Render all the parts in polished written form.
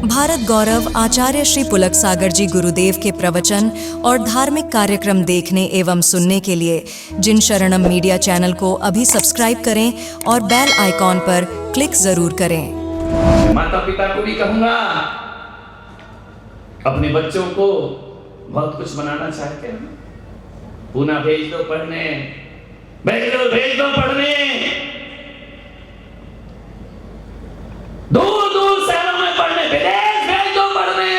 भारत गौरव आचार्य श्री पुलक सागर जी गुरुदेव के प्रवचन और धार्मिक कार्यक्रम देखने एवं सुनने के लिए जिन शरणम मीडिया चैनल को अभी सब्सक्राइब करें और बेल आइकॉन पर क्लिक जरूर करें। माता पिता को भी कहूंगा, अपने बच्चों को बहुत कुछ बनाना चाहते हैं, पूना भेज दो पढ़ने, भेज दो पढ़ने, दूर दूर शहरों में पढ़ने, विदेश भेज दो पढ़ने।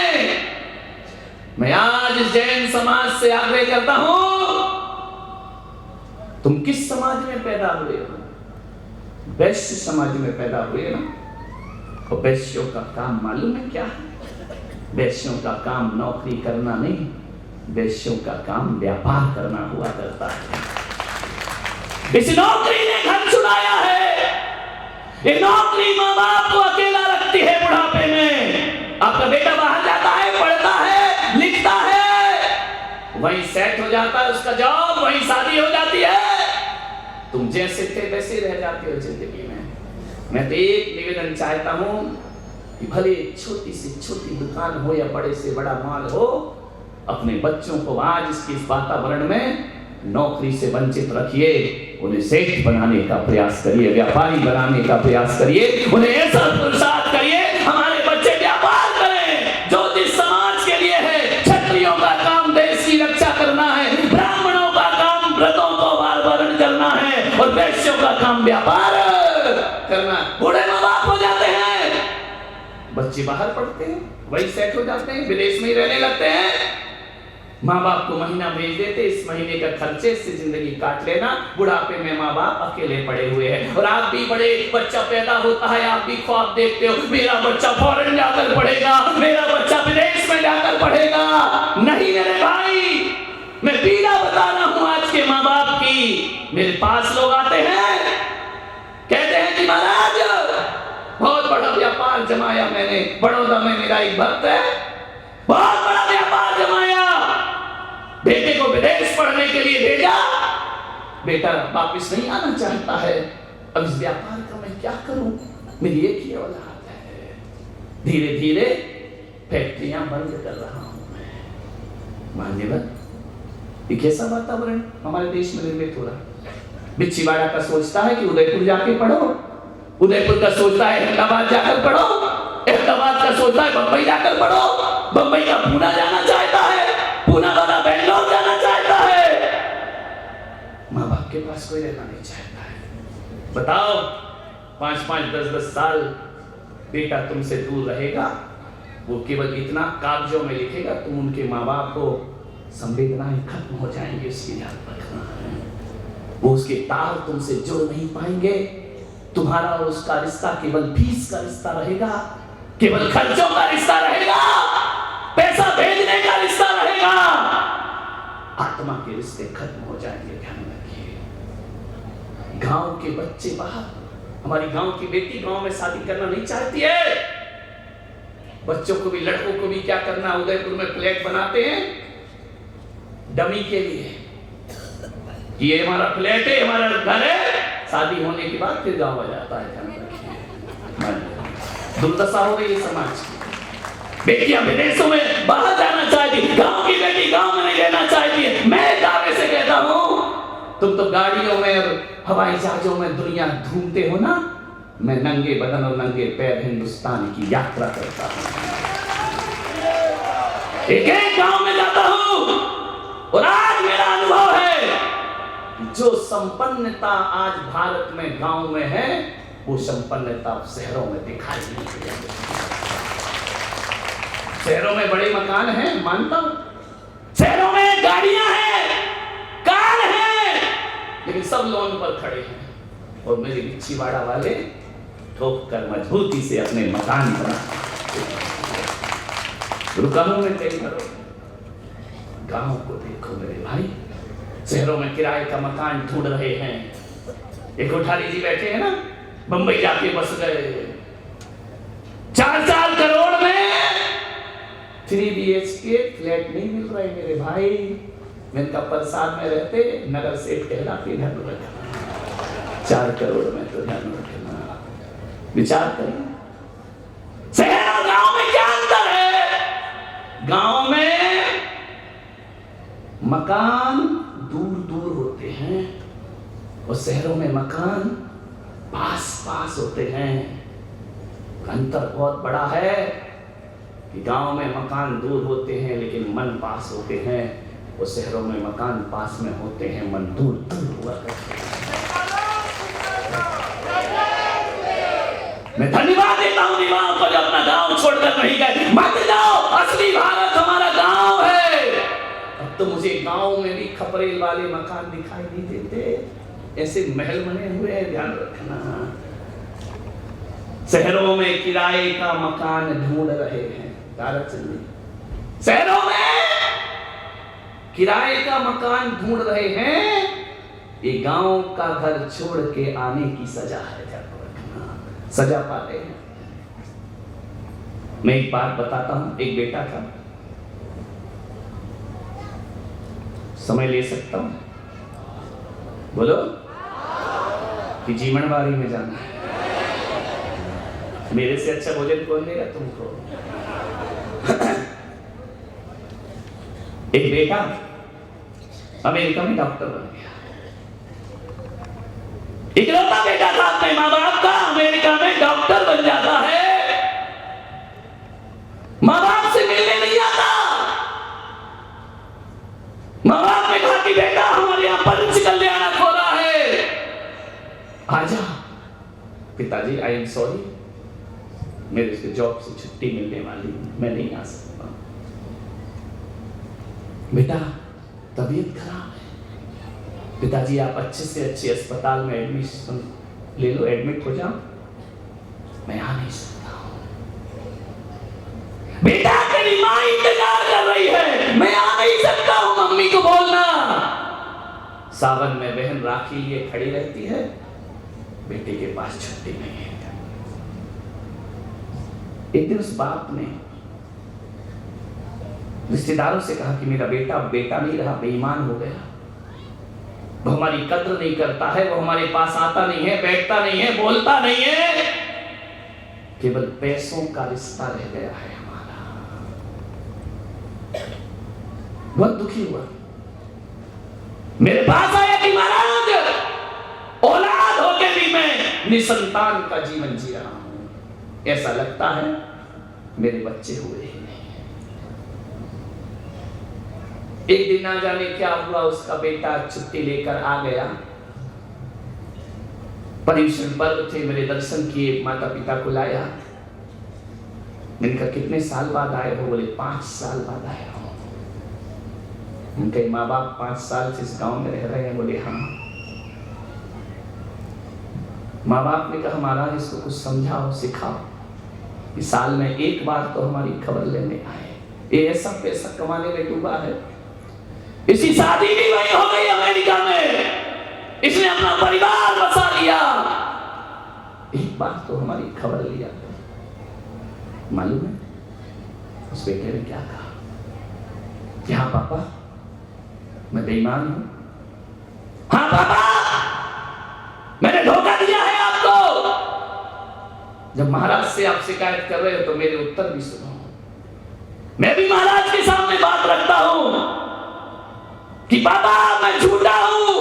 मैं आज जैन समाज से आग्रह करता हूं, तुम किस समाज में पैदा हुए हो? वैश्य समाज में पैदा हुए ना। और वैश्यों का काम मालूम है क्या है? वैश्यों का काम नौकरी करना नहीं, वैश्यों का काम व्यापार करना हुआ करता है। इस नौकरी ने घर छुड़ाया है। ये नौकरी माँ बाप को अकेला रखती है बुढ़ापे में। आपका बेटा बाहर जाता है, पढ़ता है, लिखता है, वहीं सेट हो जाता है उसका जॉब, वहीं शादी हो जाती है। तुम जैसे थे वैसे रह जाते हो जिंदगी में। मैं तो एक निवेदन चाहता हूं कि भले छोटी से छोटी दुकान हो या बड़े से बड़ा माल हो, अपने बच्चों को आज इस वातावरण में नौकरी से वंचित रखिए, उन्हें सेठ बनाने का प्रयास करिए, व्यापारी बनाने का प्रयास करिए, उन्हें ऐसा पुरुषार्थ करिए हमारे बच्चे व्यापार करें। जो जिस समाज के लिए है, क्षत्रियों का काम देश की रक्षा करना है, ब्राह्मणों का काम व्रतों को वारण करना है, और वैश्यों का काम व्यापार करना। बूढ़े माँ बाप हो जाते हैं, बच्चे बाहर पढ़ते हैं, वही सेट हो जाते हैं, विदेश में ही रहने लगते हैं। माँ बाप को महीना भेज देते, इस महीने का खर्चे से जिंदगी काट लेना। बुढ़ापे में माँ बाप अकेले पड़े हुए हैं। और आप भी बड़े, बच्चा पैदा होता है, आप भी ख्वाब देखते हो मेरा बच्चा फॉरेन जाकर पढ़ेगा, मेरा बच्चा विदेश में जाकर पढ़ेगा। नहीं मेरे भाई, मैं पीड़ा बता रहा हूं आज के माँ बाप की। मेरे पास लोग आते हैं, कहते हैं कि महाराज बहुत बड़ा व्यापार जमाया मैंने, बड़ौदा में मेरा एक भक्त है, बहुत बड़ा व्यापार जमाया, बेटे को विदेश पढ़ने के लिए भेजा, बेटा वापस नहीं आना चाहता है। अब इस व्यापार का मैं क्या करूं? मेरी एक ही औलाद है। धीरे धीरे फैक्ट्रियां बंद कर रहा हूं मैं। मान्यवर, ये कैसा वातावरण हमारे देश में निर्मित हो रहा है? बिच्छीवाड़ा का सोचता है कि उदयपुर जाके पढ़ो, उदयपुर का सोचता है अहमदाबाद जाकर पढ़ो, अहमदाबाद का सोचता है बंबई जाकर पढ़ो, बंबई का पूना जाना चाहता है, पूना वाला बेंगलोर जाना चाहता है। माँ बाप के पास कोई रहना नहीं चाहता है। बताओ, 5-5, 10-10 साल बेटा तुमसे दूर रहेगा, वो केवल इतना कागजों में लिखेगा, तुम उनके माँ बाप को संवेदनाएं खत्म हो जाएंगे, उसकी याद रखना है। वो उसके तार तुमसे जुड़ नहीं पाएंगे। तुम्हारा और उसका रिश्ता केवल फीस का रिश्ता रहेगा, केवल खर्चों का रिश्ता रहेगा, पैसा भेजने का रिश्ता रहेगा। आत्मा के रिश्ते खत्म हो जाएंगे, ध्यान रखिए। गांव के बच्चे बाहर, हमारी गांव की बेटी गांव में शादी करना नहीं चाहती है। बच्चों को भी, लड़कों को भी क्या करना, उदयपुर में फ्लैट बनाते हैं डमी के लिए, ये हमारा फ्लैट है, हमारा घर है। शादी होने के बाद फिर गांव आ जाता है। ध्यान रखिए, दुर्दशा हो गई समाज की। बेटियां विदेशों में बाहर जाना चाहती, गांव की बेटी गांव में नहीं रहना चाहती है। मैं दावे से कहता हूं, तुम तो गाड़ियों में और हवाई जहाजों में दुनिया घूमते हो ना, मैं नंगे बदन और नंगे पैर हिंदुस्तान की यात्रा करता हूं, एक एक गांव में जाता हूं। और आज मेरा अनुभव है, जो संपन्नता आज भारत में गांव में है, वो संपन्नता शहरों में दिखाई नहीं देती। शहरों में बड़े मकान हैं, मानता हूं, शहरों में गाड़ियां हैं, कार हैं, लेकिन सब लोन पर खड़े हैं। और मेरे बिच्छीवाड़ा वाले ठोक कर मजबूती से अपने मकान बना। रुका हूं मैं कई घरों में। गांव को देखो मेरे भाई, शहरों में किराए का मकान ढूंढ रहे हैं। एक कोठारी जी बैठे हैं ना, बंबई जाके बस गए, 4 करोड़ में 3 BHK फ्लैट नहीं मिल रहे मेरे भाई। मैंने प्रसाद में रहते, नगर सेठ कहलाते, ध्यान रखना। 4 करोड़ में तो ध्यान रखना, विचार करें। शहर और गांव में क्या गांव में मकान दूर दूर होते हैं और शहरों में मकान पास पास होते हैं। अंतर बहुत बड़ा है कि गांव में मकान दूर होते हैं लेकिन मन पास होते हैं, और शहरों में मकान पास में होते हैं, मन दूर दूर हुआ करते हैं। मैं धन्यवाद देता हूं युवाओं को जो अपना गांव छोड़कर नहीं गए। मत जाओ, असली भारत हमारा गांव है। अब तो मुझे गांव में भी खपरेल वाले मकान दिखाई नहीं देते, ऐसे महल बने हुए हैं, ध्यान रखना। शहरों में किराए का मकान ढूंढ रहे हैं, शहरों में किराए का मकान ढूंढ रहे हैं। ये गांव का घर छोड़ के आने की सजा है, सजा पा रहे हैं। मैं एक बात बताता हूं। एक बेटा था, समय ले सकता हूं? बोलो कि जीवनवारी में जाना है। मेरे से अच्छा भोजन कौन देगा तुमको? एक बेटा अमेरिका में डॉक्टर बन गया। इकलौता बेटा था अपने माँ बाप का, अमेरिका में डॉक्टर बन जाता है। माँ बाप से मिलने नहीं आता। माँ बाप ने कहा कि बेटा हमारे यहाँ पंच कल्याणक हो रहा है, आजा। पिताजी आई एम सॉरी, मेरे से जॉब से छुट्टी मिलने वाली, मैं नहीं आ सकता। बेटा तबीयत खराब है। पिताजी आप अच्छे से अच्छे अस्पताल में एडमिशन ले लो, एडमिट हो जाओ, मैं आ नहीं सकता हूं। बेटा तेरी मां इंतजार कर रही है, मैं आ नहीं सकता हूं, मम्मी को बोलना। सावन में बहन राखी लिए खड़ी रहती है, बेटे के पास छुट्टी नहीं है। एक दिन उस बाप ने रिश्तेदारों से कहा कि मेरा बेटा बेटा नहीं रहा, बेईमान हो गया। वो हमारी कद्र नहीं करता है, वो हमारे पास आता नहीं है, बैठता नहीं है, बोलता नहीं है, केवल पैसों का रिश्ता रह गया है हमारा। बहुत दुखी हुआ, मेरे पास आया कि महाराज औलाद होके भी मैं निसंतान का जीवन जी रहा हूं। ऐसा लगता है मेरे बच्चे हुए ही नहीं। एक दिन ना जाने क्या हुआ, उसका बेटा छुट्टी लेकर आ गया। पर्युषण पर्व थे, मेरे दर्शन किए, माता पिता को लाया। मैंने कहा कितने साल बाद आए हो? बोले 5 साल बाद आए हो। उनके माँ बाप 5 साल से इस गांव में रह रहे हैं? बोले हाँ। माँ बाप ने कहा महाराज इसको कुछ समझाओ, सिखाओ, इस साल में एक बार तो हमारी खबर लेने आए। ये ऐसा पैसा कमाने में डूबा है, इसकी शादी भी वही हो गई अमेरिका में, इसने अपना परिवार बसा लिया, एक बार तो हमारी खबर लिया। मालूम है उस बेटे ने क्या कहा? कि हाँ पापा मैं बेईमान हूं, हाँ पापा मैंने धोखा दिया है आपको। जब महाराज से आप शिकायत कर रहे हो तो मेरे उत्तर भी सुनो। मैं भी महाराज के सामने बात रखता हूं कि पापा मैं झूठा हूं,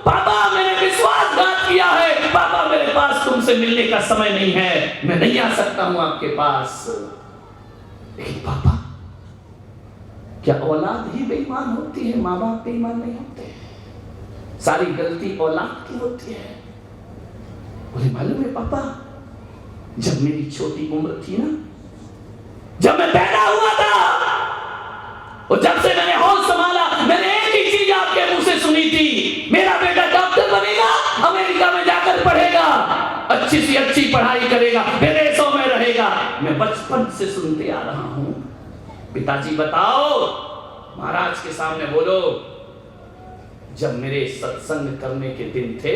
पापा मैंने विश्वासघात किया है, पापा मेरे पास तुमसे मिलने का समय नहीं है, मैं नहीं आ सकता हूं आपके पास। लेकिन पापा क्या औलाद ही बेईमान होती है? माँ बाप बेईमान नहीं होते? सारी गलती औलाद की होती है। बोले मालूम है पापा, जब मेरी छोटी उम्र थी ना, जब मैं पैदा हुआ था और जब से मैंने होश संभाला, मैंने एक ही चीज आपके मुंह से सुनी थी, मेरा बेटा डॉक्टर बनेगा, अमेरिका में जाकर पढ़ेगा, अच्छी सी अच्छी पढ़ाई करेगा, विदेशों में रहेगा। मैं बचपन से सुनते आ रहा हूं। पिताजी बताओ, महाराज के सामने बोलो, जब मेरे सत्संग करने के दिन थे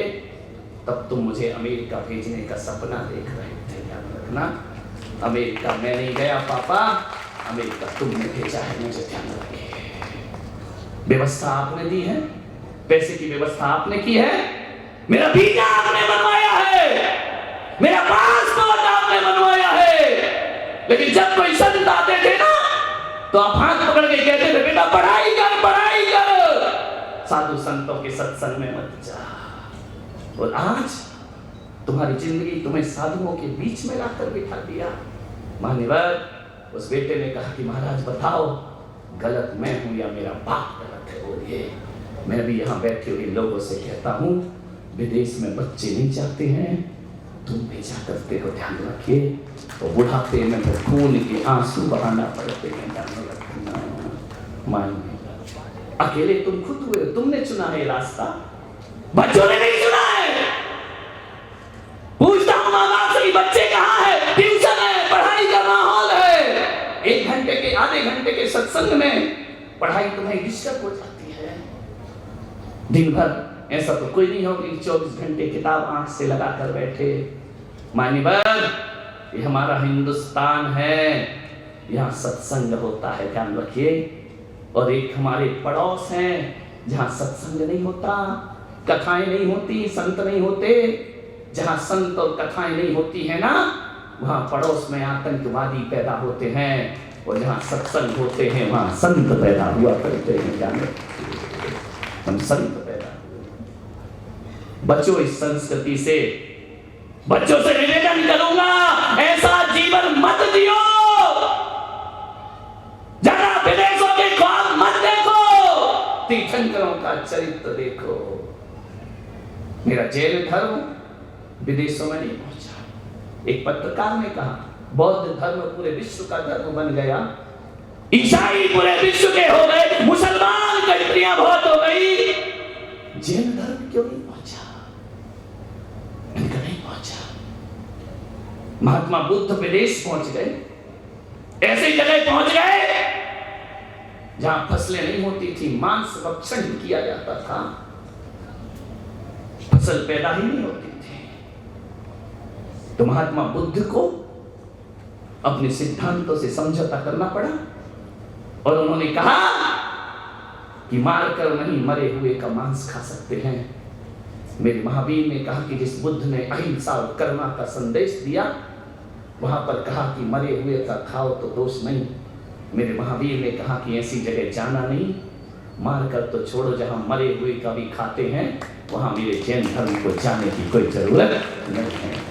तब तुम मुझे अमेरिका भेजने का सपना देख रहे थे। याद रखना, अमेरिका मैं नहीं गया पापा, अमेरिका तुमने भेजा है, मुझे ध्यान रखिए। व्यवस्था आपने दी है, पैसे की व्यवस्था आपने की है, मेरा वीजा आपने बनवाया है, मेरा पासपोर्ट आपने बनवाया है। लेकिन जब कोई संत आते थे ना तो आप हाथ पकड़ के कहते थे बेटा पढ़ाई कर, पढ़ाई कर, साधु संतों के सत्संग में मत जा। और आज तुम्हारी जिंदगी तुम्हें साधुओं के बीच में लाकर बिठा दिया। मान्यवर उस बेटे ने कहा कि महाराज बताओ गलत मैं हूं या मेरा बाप गलत है बोलिए। मैं भी यहाँ बैठे हुए लोगों से कहता हूँ विदेश में बच्चे नहीं जाते हैं, तुम भेजा करते हो, ध्यान रखिए। तो बुढ़ापे में तो खून के आंसू बहाना पड़ते हैं, ध्यान रखना। मानिए अकेले तुम खुद हुए, तुमने चुना है रास्ता, बच्चों ने नहीं चुना है। पूछता हूं माँ बाप से कि बच्चे कहाँ है, ट्यूशन है, पढ़ाई का माहौल है। 1 घंटे के आधे घंटे के सत्संग में पढ़ाई तुम्हें डिस्टर्ब हो जाती है। दिन भर ऐसा तो कोई नहीं हो कि 24 घंटे किताब आंख से लगा कर बैठे। मान्यवर ये हमारा हिंदुस्तान है, यहाँ सत्संग होता है, ध्यान रखिए। और एक हमारे पड़ोस हैं जहाँ सत्संग नहीं होता, कथाएं नहीं होती, संत नहीं होते। जहाँ संत और कथाएं नहीं होती है ना, वहाँ पड़ोस में आतंकवादी पैदा होते हैं। और जहाँ सत्संग होते हैं वहाँ संत पैदा हुआ करते हैं, ध्यान रखिए। हम संत पैदा हुए। बच्चों इस संस्कृति से, बच्चों से निवेदन करूंगा ऐसा जीवन मत जियो, जरा विदेशों के ख्वाब मत देखो, तीर्थंकरों का चरित्र देखो। मेरा जैन धर्म विदेशों में नहीं पहुंचा। एक पत्रकार ने कहा बौद्ध धर्म पूरे विश्व का धर्म बन गया, ईसाई पूरे विश्व के हो गए, मुसलमान कंट्रियां बहुत हो गई, जैन धर्म क्यों नहीं पहुंचा? इनका नहीं पहुंचा। महात्मा बुद्ध विदेश पहुंच गए, ऐसी जगह पहुंच गए जहां फसलें नहीं होती थी, मांस भक्षण किया जाता था, फसल पैदा ही नहीं होती थी। तो महात्मा बुद्ध को अपने सिद्धांतों से समझौता करना पड़ा और उन्होंने कहा कि मारकर नहीं मरे हुए का मांस खा सकते हैं। मेरे महावीर ने कहा कि जिस बुद्ध ने अहिंसा और करुणा का संदेश दिया, वहां पर कहा कि मरे हुए का खाओ तो दोष नहीं। मेरे महावीर ने कहा कि ऐसी जगह जाना नहीं, मारकर तो छोड़ो, जहां मरे हुए का भी खाते हैं वहां मेरे जैन धर्म को जाने की कोई जरूरत नहीं है।